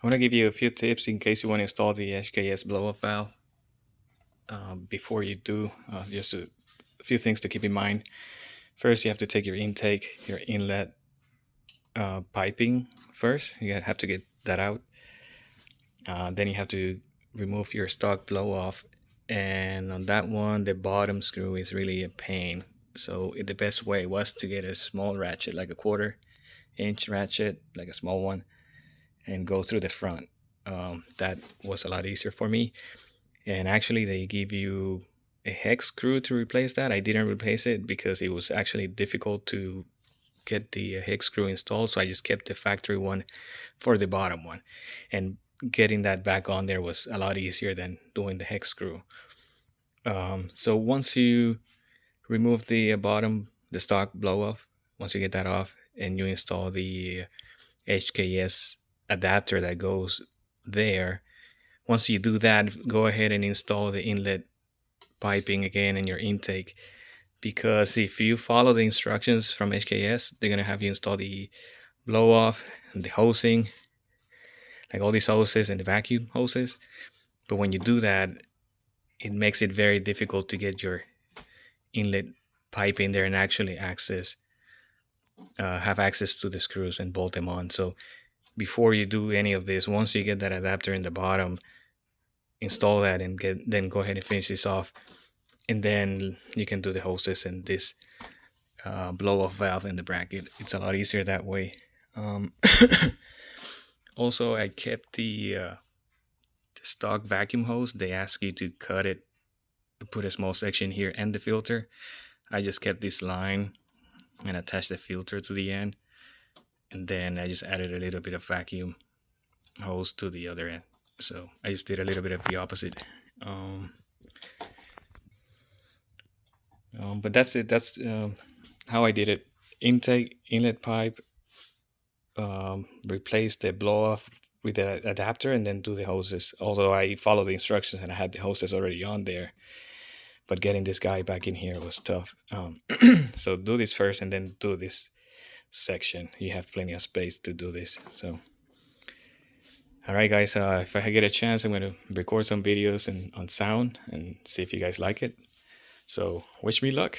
I want to give you a few tips in case you want to install the HKS blow-off valve. Before you do, just a few things to keep in mind. First, you have to take your intake, your inlet piping first. You have to get that out. Then you have to remove your stock blow-off, and on that one, the bottom screw is really a pain. So the best way was to get a small ratchet, like a 1/4-inch ratchet, like a small one, and go through the front. That was a lot easier for me. And actually, they give you a hex screw to replace that. I didn't replace it because it was actually difficult to get the hex screw installed, so I just kept the factory one for the bottom one. And getting that back on there was a lot easier than doing the hex screw. So once you remove the bottom, the stock blow off, once you get that off and you install the HKS adapter that goes there, once you do that, go ahead and install the inlet piping again in your intake, because if you follow the instructions from HKS, they're going to have you install the blow off and the hosing, like all these hoses and the vacuum hoses. But when you do that, it makes it very difficult to get your inlet pipe in there and actually have access to the screws and bolt them on. So before you do any of this, once you get that adapter in the bottom, install that and then go ahead and finish this off, and then you can do the hoses and this blow-off valve in the bracket. It's a lot easier that way. Also, I kept the stock vacuum hose. They ask you to cut it, put a small section here and the filter. I just kept this line and attached the filter to the end, and then I just added a little bit of vacuum hose to the other end. So I just did a little bit of the opposite. But that's it. That's how I did it. Intake, inlet pipe, replace the blow off with the adapter, and then do the hoses. Although I followed the instructions and I had the hoses already on there, but getting this guy back in here was tough. So do this first and then do this section. You have plenty of space to do this. So all right, guys, if I get a chance, I'm going to record some videos on sound and see if you guys like it. So wish me luck.